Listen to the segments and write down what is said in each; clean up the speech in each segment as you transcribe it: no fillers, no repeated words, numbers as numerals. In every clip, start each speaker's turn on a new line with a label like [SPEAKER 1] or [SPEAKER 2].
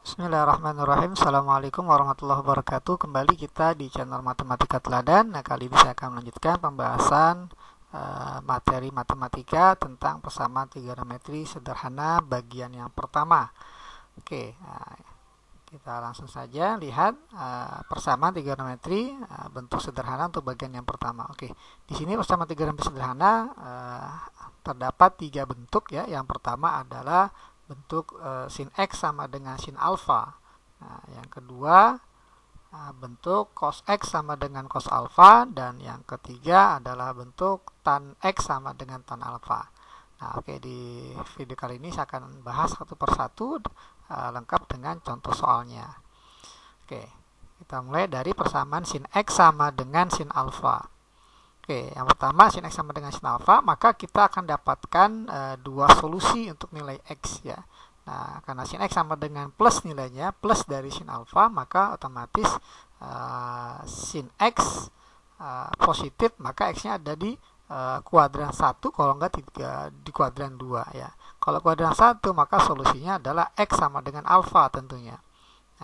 [SPEAKER 1] Bismillahirrahmanirrahim. Assalamualaikum warahmatullahi wabarakatuh. Kembali kita di channel Matematika Teladan. Nah, kali ini saya akan melanjutkan pembahasan materi matematika tentang persamaan trigonometri sederhana bagian yang pertama. Oke, kita langsung saja lihat persamaan trigonometri bentuk sederhana untuk bagian yang pertama. Oke, di sini persamaan trigonometri sederhana terdapat 3 bentuk ya. Yang pertama adalah bentuk sin X sama dengan sin alfa. Nah, yang kedua bentuk cos X sama dengan cos alfa, dan yang ketiga adalah bentuk tan X sama dengan tan alfa. Nah, oke, di video kali ini saya akan bahas satu persatu lengkap dengan contoh soalnya. Oke, kita mulai dari persamaan sin X sama dengan sin alfa. Oke, yang pertama sin X sama dengan sin alfa, maka kita akan dapatkan dua solusi untuk nilai X ya. Nah, karena sin X sama dengan plus nilainya, plus dari sin alfa, maka otomatis sin X positif, maka X-nya ada di kuadran 1, kalau enggak di kuadran 2 ya. Kalau kuadran 1, maka solusinya adalah X sama dengan alfa tentunya.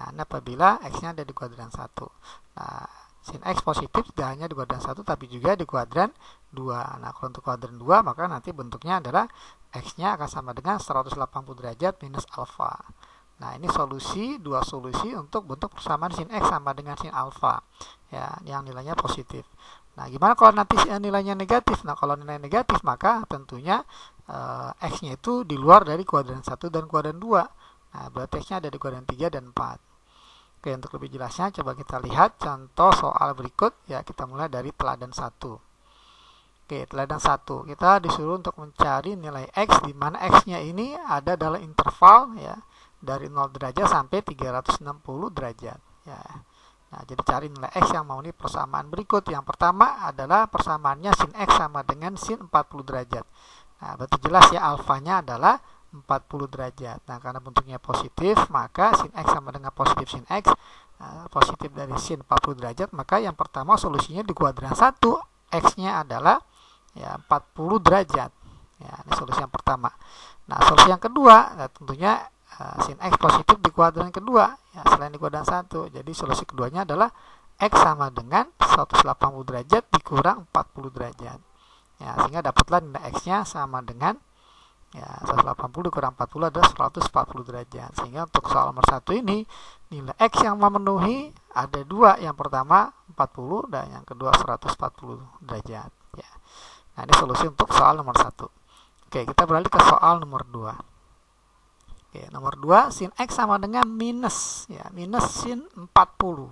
[SPEAKER 1] Nah, apabila X-nya ada di kuadran 1. Nah, sin X positif tidak hanya di kuadran 1 tapi juga di kuadran 2. Nah, kalau untuk kuadran 2 maka nanti bentuknya adalah X-nya akan sama dengan 180 derajat minus alfa. Nah, ini dua solusi untuk bentuk persamaan sin X sama dengan sin alfa ya, yang nilainya positif. Nah, gimana kalau nanti nilainya negatif? Nah, kalau nilai negatif maka tentunya X-nya itu di luar dari kuadran 1 dan kuadran 2. Nah, berarti X-nya ada di kuadran 3 dan 4. Oke, untuk lebih jelasnya coba kita lihat contoh soal berikut ya. Kita mulai dari teladan 1. Oke, teladan 1 kita disuruh untuk mencari nilai X, di mana X-nya ini ada dalam interval ya, dari 0 derajat sampai 360 derajat ya. Nah, jadi cari nilai X yang mau nih persamaan berikut. Yang pertama adalah persamaannya sin X sama dengan sin 40 derajat. Nah, berarti jelas ya, alfanya adalah 40 derajat. Nah, karena bentuknya positif, maka sin X sama dengan positif sin X, positif dari sin 40 derajat, maka yang pertama solusinya di kuadran 1, X-nya adalah ya 40 derajat. Ya, ini solusi yang pertama. Nah, solusi yang kedua, nah, tentunya sin X positif di kuadran kedua, ya, selain di kuadran 1. Jadi solusi keduanya adalah X sama dengan 180 derajat dikurang 40 derajat. Ya, sehingga dapatlah nilai X-nya sama dengan ya, 180 dikurang 40 adalah 140 derajat. Sehingga untuk soal nomor 1 ini nilai X yang memenuhi ada dua. Yang pertama 40 dan yang kedua 140 derajat ya. Nah, ini solusi untuk soal nomor 1. Oke, kita beralih ke soal nomor 2. Oke, nomor 2 sin X sama dengan minus ya, minus sin 40.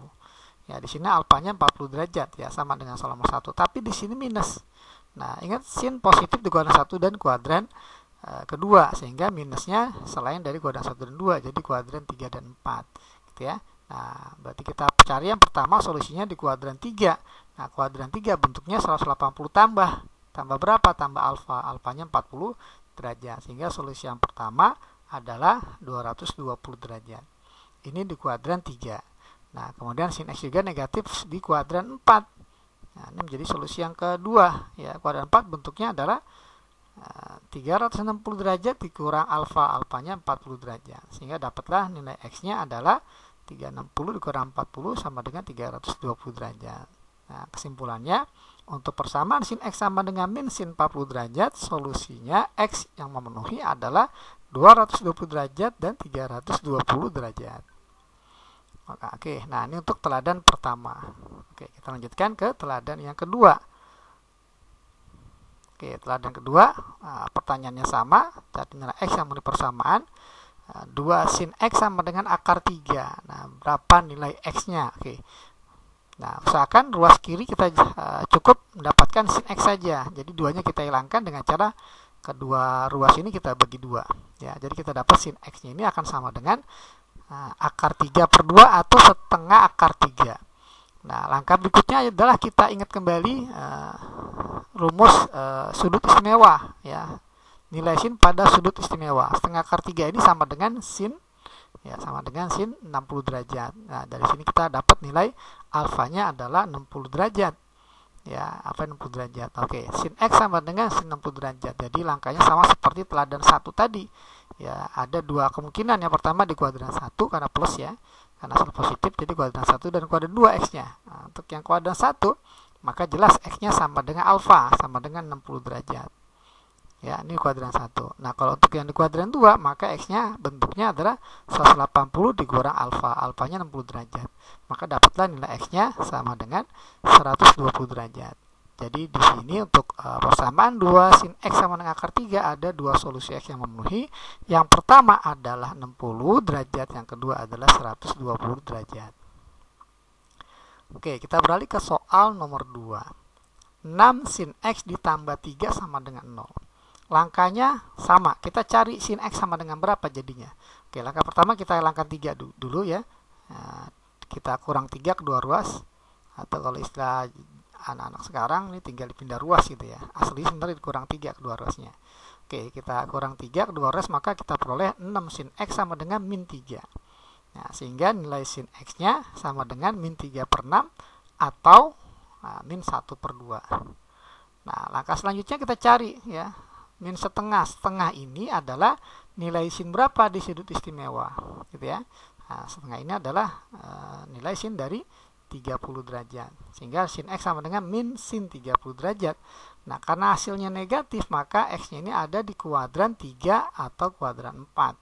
[SPEAKER 1] Ya, di sini alfanya 40 derajat ya, sama dengan soal nomor 1, tapi di sini minus. Nah, ingat sin positif di kuadran 1 dan kuadran kedua, sehingga minusnya selain dari kuadran 1 dan 2, jadi kuadran 3 dan 4 gitu ya. Nah, berarti kita cari yang pertama solusinya di kuadran 3. Nah, kuadran 3 bentuknya 180 tambah berapa? Tambah alfa, alfanya 40 derajat, sehingga solusi yang pertama adalah 220 derajat. Ini di kuadran 3. Nah, kemudian sin X juga negatif di kuadran 4. Nah, ini menjadi solusi yang kedua ya. Kuadran 4 bentuknya adalah 360 derajat dikurang alfa, alfanya 40 derajat, sehingga dapatlah nilai X-nya adalah 360 dikurang 40 sama dengan 320 derajat. Nah, kesimpulannya untuk persamaan sin X sama dengan min sin 40 derajat, solusinya X yang memenuhi adalah 220 derajat dan 320 derajat. Oke, nah ini untuk teladan pertama. Oke, kita lanjutkan ke teladan yang kedua. Oke, teladan kedua, pertanyaannya sama, cari nilai X yang memenuhi persamaan 2 sin X sama dengan akar 3. Nah, berapa nilai X-nya? Oke. Nah, usahakan ruas kiri kita cukup mendapatkan sin X saja. Jadi duanya kita hilangkan dengan cara kedua ruas ini kita bagi 2. Ya, jadi kita dapat sin X-nya ini akan sama dengan akar 3 per 2 atau setengah akar 3. Nah, langkah berikutnya adalah kita ingat kembali rumus sudut istimewa ya. Nilai sin pada sudut istimewa. Setengah akar 3 ini sama dengan sin ya, sama dengan sin 60 derajat. Nah, dari sini kita dapat nilai alfanya adalah 60 derajat. Ya, apa 60 derajat? Oke, sin X sama dengan sin 60 derajat. Jadi langkahnya sama seperti teladan 1 tadi. Ya, ada dua kemungkinan. Yang pertama di kuadran 1 karena plus ya. Karena selalu positif, jadi kuadran 1 dan kuadran 2 X-nya. Nah, untuk yang kuadran 1, maka jelas X-nya sama dengan alfa, sama dengan 60 derajat. Ya, ini kuadran 1. Nah, kalau untuk yang di kuadran 2, maka X-nya bentuknya adalah 180 dikurang alfa. Alfanya 60 derajat. Maka dapatlah nilai X-nya sama dengan 120 derajat. Jadi di sini untuk persamaan 2 sin X sama dengan akar 3 ada dua solusi X yang memenuhi. Yang pertama adalah 60 derajat, yang kedua adalah 120 derajat. Oke, kita beralih ke soal nomor 2. 6 sin X ditambah 3 sama dengan 0. Langkahnya sama, kita cari sin X sama dengan berapa jadinya. Oke, langkah pertama kita langkah 3 dulu ya. Nah, kita kurang 3 kedua ruas, atau kalau istilah anak-anak sekarang ini tinggal dipindah ruas gitu ya. Asli sebenarnya kurang 3 kedua ruasnya. Oke, kita kurang 3 kedua ruas, maka kita peroleh 6 sin X sama dengan min 3. Nah, sehingga nilai sin X-nya sama dengan min 3 per 6 atau min 1 per 2. Nah, langkah selanjutnya kita cari ya. Min setengah. Setengah ini adalah nilai sin berapa di sudut istimewa gitu ya. Nah, setengah ini adalah nilai sin dari 30 derajat. Sehingga sin X sama dengan min sin 30 derajat. Nah, karena hasilnya negatif, maka X-nya ini ada di kuadran 3 atau kuadran 4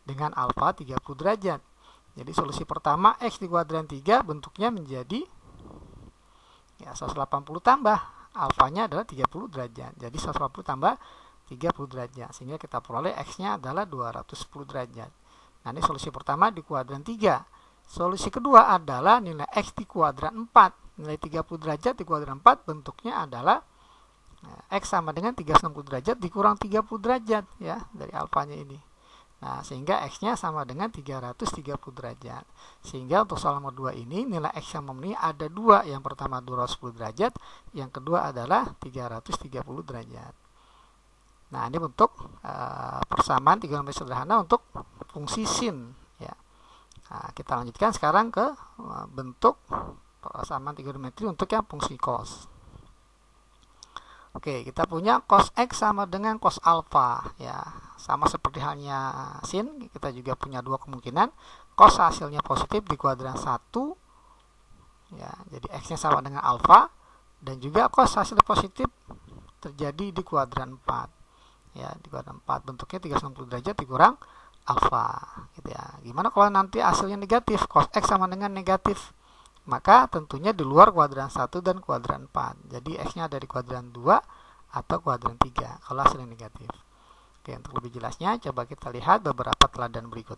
[SPEAKER 1] dengan alfa 30 derajat. Jadi solusi pertama X di kuadran 3 bentuknya menjadi ya 180 tambah alfanya adalah 30 derajat. Jadi 180 tambah 30 derajat. Sehingga kita peroleh X-nya adalah 210 derajat. Nah, ini solusi pertama di kuadran 3. Solusi kedua adalah nilai X di kuadran 4. Nilai 30 derajat di kuadran 4 bentuknya adalah X sama dengan 360 derajat dikurang 30 derajat ya dari alfanya ini. Nah, sehingga X-nya sama dengan 330 derajat. Sehingga untuk soal nomor 2 ini nilai X yang memenuhi ada dua. Yang pertama 210 derajat, yang kedua adalah 330 derajat. Nah, ini bentuk persamaan trigonometri sederhana untuk fungsi sin ya. Nah, kita lanjutkan sekarang ke bentuk persamaan trigonometri untuk yang fungsi cos. Oke, kita punya cos X sama dengan cos alfa ya. Sama seperti halnya sin, kita juga punya dua kemungkinan. Cos hasilnya positif di kuadran 1 ya, jadi X-nya sama dengan alfa, dan juga cos hasilnya positif terjadi di kuadran 4 ya, di kuadran 4 bentuknya 360 derajat dikurang alfa gitu ya. Gimana kalau nanti hasilnya negatif, cos X sama dengan negatif, maka tentunya di luar kuadran 1 dan kuadran 4. Jadi X-nya ada di kuadran 2 atau kuadran 3 kalau hasilnya negatif. Oke, untuk lebih jelasnya coba kita lihat beberapa teladan berikut.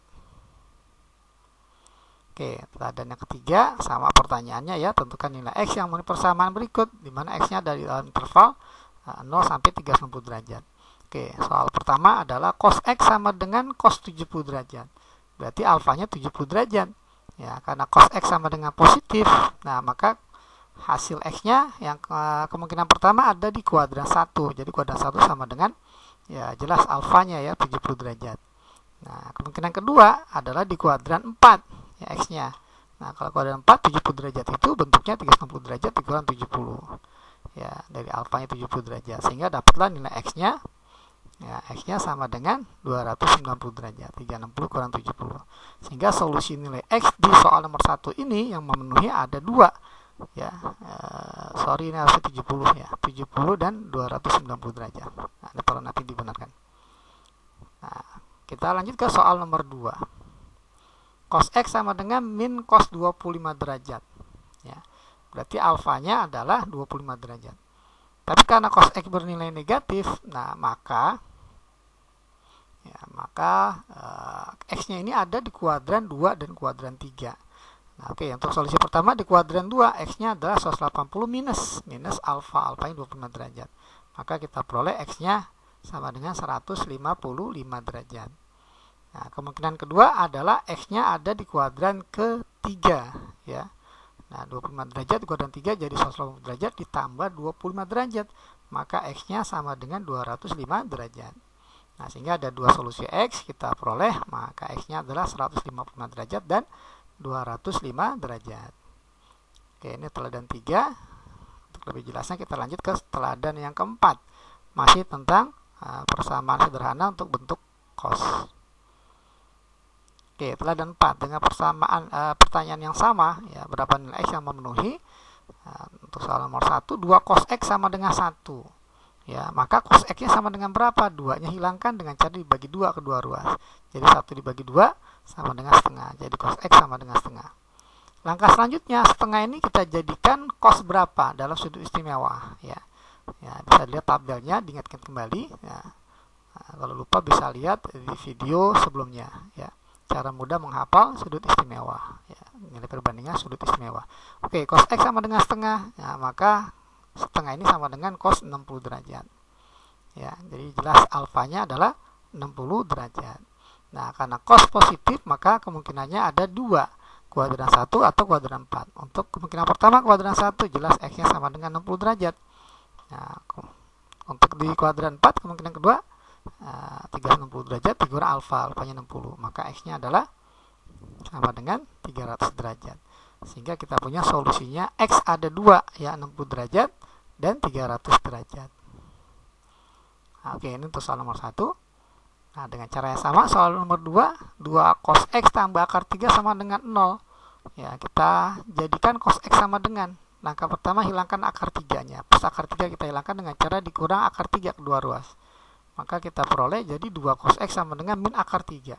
[SPEAKER 1] Oke, teladan yang ketiga sama pertanyaannya ya, tentukan nilai X yang memenuhi persamaan berikut, di mana X-nya dari dalam interval 0 sampai 360 derajat. Oke, soal pertama adalah cos X sama dengan cos 70 derajat. Berarti alfanya 70 derajat. Ya, karena cos X sama dengan positif, nah maka hasil X-nya yang kemungkinan pertama ada di kuadran 1. Jadi kuadran 1 sama dengan ya jelas alfanya ya 70 derajat. Nah, kemungkinan kedua adalah di kuadran 4 ya X-nya. Nah, kalau kuadran 4 70 derajat itu bentuknya 360 derajat dikurang 70. Ya, dari alfanya 70 derajat. Sehingga dapatlah nilai X-nya ya, X-nya sama dengan 290 derajat. 360 kurang 70. Sehingga solusi nilai X di soal nomor 1 ini yang memenuhi ada dua. Ya, sorry ini harusnya 70 ya. 70 dan 290 derajat. Nah, ini perlu nanti dibenarkan. Nah, kita lanjut ke soal nomor 2. Cos X sama dengan min cos 25 derajat. Ya. Berarti alfanya adalah 25 derajat. Tapi karena cos X bernilai negatif, nah maka X-nya ini ada di kuadran 2 dan kuadran 3. Nah, oke, untuk solusi pertama di kuadran 2, X-nya adalah 180 minus alfanya 25 derajat. Maka kita peroleh X-nya sama dengan 155 derajat. Nah, kemungkinan kedua adalah X-nya ada di kuadran ketiga ya. Nah, 25 derajat di kuadran 3 jadi 180 derajat ditambah 25 derajat. Maka X-nya sama dengan 205 derajat. Nah, sehingga ada dua solusi X kita peroleh, maka X-nya adalah 155 derajat dan 205 derajat. Oke, ini teladan 3. untuk lebih jelasnya kita lanjut ke teladan yang keempat, masih tentang persamaan sederhana untuk bentuk cos. Oke, teladan 4 dengan persamaan pertanyaan yang sama, ya, berapa nilai X yang memenuhi. Untuk soal nomor 1, 2 cos X sama dengan 1. Ya, maka cos X-nya sama dengan berapa? 2-nya hilangkan dengan cara dibagi 2 kedua ruas. Jadi 1 dibagi 2 sama dengan setengah. Jadi cos X sama dengan setengah. Langkah selanjutnya, setengah ini kita jadikan cos berapa dalam sudut istimewa. Ya, bisa dilihat tabelnya, diingatkan kembali. Ya. Kalau lupa bisa lihat di video sebelumnya. Ya. Cara mudah menghafal sudut istimewa, ya, nilai perbandingan sudut istimewa. Oke, cos X sama dengan setengah, ya, maka setengah ini sama dengan cos 60 derajat. Ya, jadi jelas alfanya adalah 60 derajat. Nah, karena cos positif, maka kemungkinannya ada 2, kuadran 1 atau kuadran 4. Untuk kemungkinan pertama, kuadran 1, jelas X-nya sama dengan 60 derajat. Nah, untuk di kuadran 4, kemungkinan kedua, 360 derajat dikurangi alfanya 60, maka X-nya adalah sama dengan 300 derajat. Sehingga kita punya solusinya X ada 2, ya, 60 derajat dan 300 derajat. Nah, oke, ini untuk soal nomor 1. Nah, dengan cara yang sama, soal nomor 2, 2 cos X tambah akar 3 sama dengan 0. Ya, kita jadikan cos X sama dengan, langkah pertama hilangkan akar 3-nya. Pas akar 3 kita hilangkan dengan cara dikurang akar 3 kedua ruas. Maka kita peroleh jadi 2 cos X sama dengan min akar 3.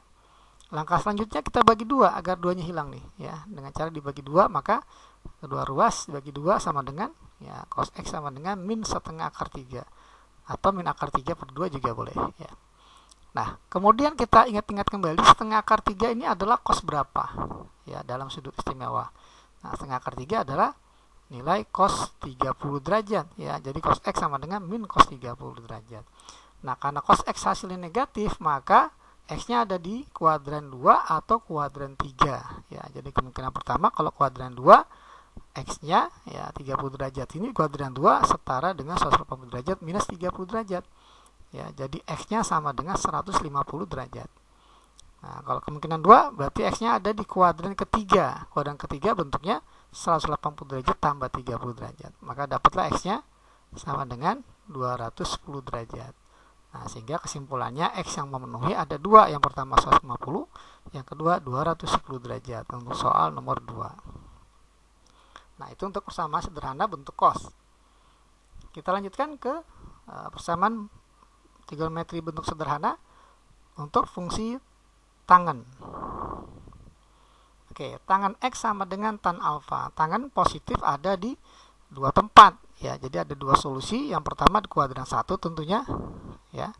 [SPEAKER 1] Langkah selanjutnya kita bagi 2 agar 2-nya hilang nih, ya. Dengan cara dibagi 2, maka kedua ruas dibagi 2 sama dengan, ya, cos X sama dengan min setengah akar 3 atau min akar 3 per 2 juga boleh, ya. Nah, kemudian kita ingat-ingat kembali setengah akar 3 ini adalah cos berapa, ya, dalam sudut istimewa. Nah, setengah akar 3 adalah nilai cos 30 derajat, ya. Jadi cos X sama dengan min cos 30 derajat. Nah, karena cos X hasilnya negatif, maka X-nya ada di kuadran 2 atau kuadran 3. Ya, jadi kemungkinan pertama kalau kuadran 2, X-nya, ya, 30 derajat ini kuadran 2 setara dengan 180 derajat minus 30 derajat. Ya, jadi X-nya sama dengan 150 derajat. Nah, kalau kemungkinan 2, berarti X-nya ada di kuadran ketiga. Kuadran ketiga bentuknya 180 derajat tambah 30 derajat. Maka dapatlah X-nya sama dengan 210 derajat. Nah, sehingga kesimpulannya X yang memenuhi ada 2, yang pertama 150, yang kedua 210 derajat untuk soal nomor 2. Nah, itu untuk persamaan sederhana bentuk cos. Kita lanjutkan ke persamaan trigonometri bentuk sederhana untuk fungsi tangen. Oke, tangen X sama dengan tan alfa. Tangen positif ada di 2 tempat, ya. Jadi ada 2 solusi. Yang pertama di kuadran 1 tentunya, ya.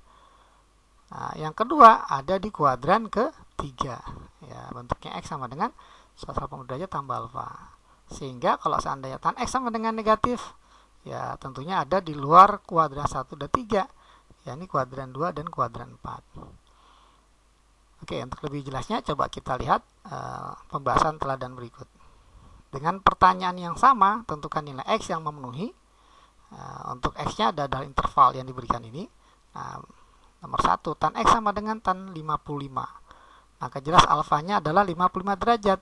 [SPEAKER 1] Nah, yang kedua ada di kuadran ketiga, ya. Bentuknya X sama dengan 180 derajat tambah alfa. Sehingga kalau seandainya tan X sama dengan negatif, ya, tentunya ada di luar kuadran 1 dan 3, ya, ini kuadran 2 dan kuadran 4. Oke, untuk lebih jelasnya coba kita lihat pembahasan teladan berikut. Dengan pertanyaan yang sama, tentukan nilai X yang memenuhi. Untuk X-nya ada dalam interval yang diberikan ini. Nomor 1, tan X sama dengan tan 55. Maka jelas alfanya adalah 55 derajat.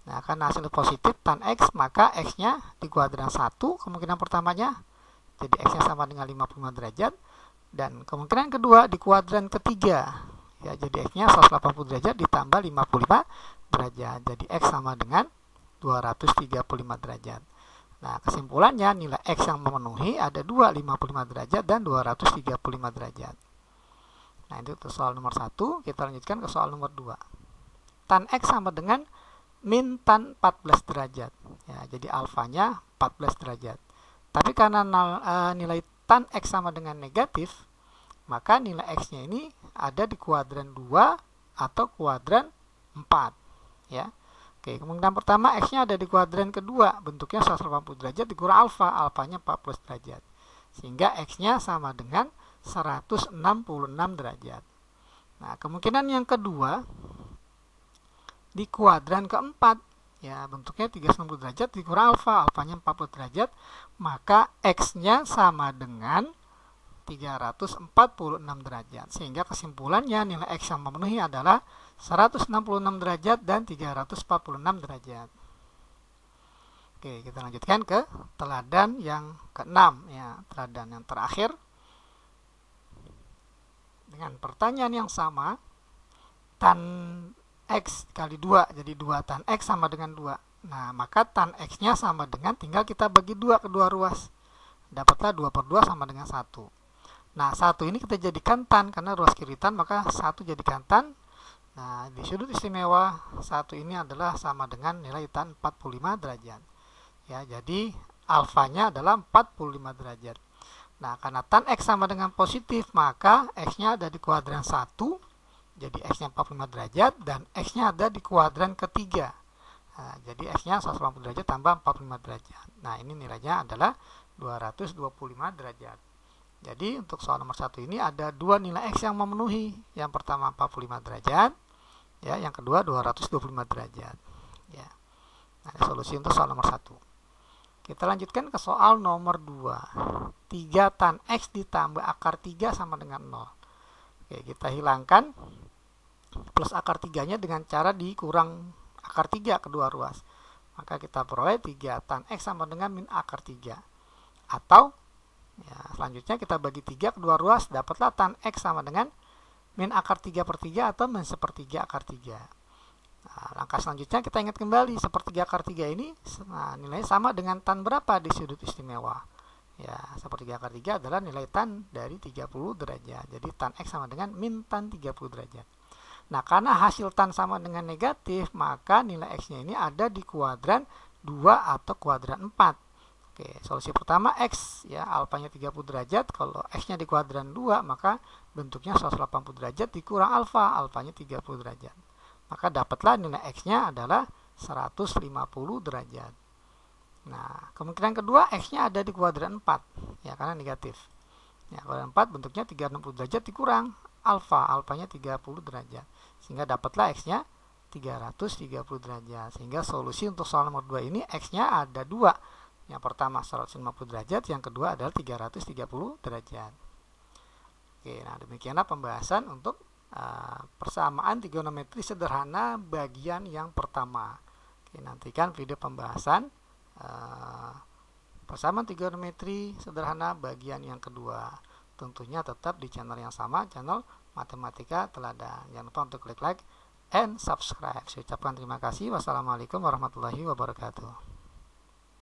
[SPEAKER 1] Nah, karena hasil positif tan X, maka X-nya di kuadran 1, kemungkinan pertamanya, jadi X-nya sama dengan 55 derajat. Dan kemungkinan kedua di kuadran ketiga, ya, jadi X-nya 180 derajat ditambah 55 derajat. Jadi X sama dengan 235 derajat. Nah, kesimpulannya nilai X yang memenuhi ada 2, 55 derajat dan 235 derajat. Nah, itu untuk soal nomor 1. Kita lanjutkan ke soal nomor 2. Tan X sama dengan min tan 14 derajat. Ya, jadi alfanya 14 derajat. Tapi karena nilai tan X sama dengan negatif, maka nilai X-nya ini ada di kuadran 2 atau kuadran 4, ya. Oke, kemungkinan pertama X-nya ada di kuadran kedua, bentuknya 180 derajat dikurang alfa, alfanya 14 derajat. Sehingga X-nya sama dengan 166 derajat. Nah, kemungkinan yang kedua di kuadran keempat, ya, bentuknya 360 derajat dikurang alfa, alfanya 40 derajat, maka X-nya sama dengan 346 derajat. Sehingga kesimpulannya nilai X yang memenuhi adalah 166 derajat dan 346 derajat. Oke, kita lanjutkan ke teladan yang keenam ya, teladan yang terakhir. Dengan pertanyaan yang sama, tan X kali 2, jadi 2 tan X sama dengan 2. Nah, maka tan X-nya sama dengan, tinggal kita bagi 2 kedua ruas. Dapatlah 2 per 2 sama dengan 1. Nah, 1 ini kita jadikan tan, karena ruas kiri tan, maka 1 jadikan tan. Nah, di sudut istimewa 1 ini adalah sama dengan nilai tan 45 derajat. Ya, jadi alfanya adalah 45 derajat. Nah, karena tan X sama dengan positif, maka X-nya ada di kuadran 1, jadi X-nya 45 derajat, dan X-nya ada di kuadran ketiga. Nah, jadi X-nya 180 derajat tambah 45 derajat. Nah, ini nilainya adalah 225 derajat. Jadi, untuk soal nomor 1 ini ada dua nilai X yang memenuhi. Yang pertama 45 derajat, ya, yang kedua 225 derajat. Ya. Nah, solusi untuk soal nomor 1. Kita lanjutkan ke soal nomor 2. 3 tan X ditambah akar 3 sama dengan 0. Oke, kita hilangkan plus akar 3-nya dengan cara dikurang akar 3 kedua ruas. Maka kita peroleh 3 tan X sama dengan min akar 3. Atau, ya, selanjutnya kita bagi 3 kedua ruas, dapatlah tan X sama dengan min akar 3 per 3 atau min sepertiga akar 3. Nah, langkah selanjutnya kita ingat kembali, sepertiga akar 3 ini nilainya sama dengan tan berapa di sudut istimewa. Ya, sepertiga akar 3 adalah nilai tan dari 30 derajat. Jadi tan X sama dengan min tan 30 derajat. Nah, karena hasil tan sama dengan negatif, maka nilai X-nya ini ada di kuadran 2 atau kuadran 4. Oke, solusi pertama X, ya, alfanya 30 derajat. Kalau X-nya di kuadran 2, maka bentuknya 180 derajat dikurang alfa, alfanya 30 derajat. Maka dapatlah nilai X-nya adalah 150 derajat. Nah, kemungkinan kedua X-nya ada di kuadran 4, ya, karena negatif. Ya, kuadran 4 bentuknya 360 derajat dikurang alfa, alfanya 30 derajat. Sehingga dapatlah X-nya 330 derajat. Sehingga solusi untuk soal nomor 2 ini X-nya ada 2. Yang pertama 150 derajat, yang kedua adalah 330 derajat. Oke, nah demikianlah pembahasan untuk persamaan trigonometri sederhana bagian yang pertama. Oke, nantikan video pembahasan persamaan trigonometri sederhana bagian yang kedua. Tentunya tetap di channel yang sama, channel Matematika Teladan. Jangan lupa untuk klik like and subscribe. Saya ucapkan terima kasih. Wassalamualaikum warahmatullahi wabarakatuh.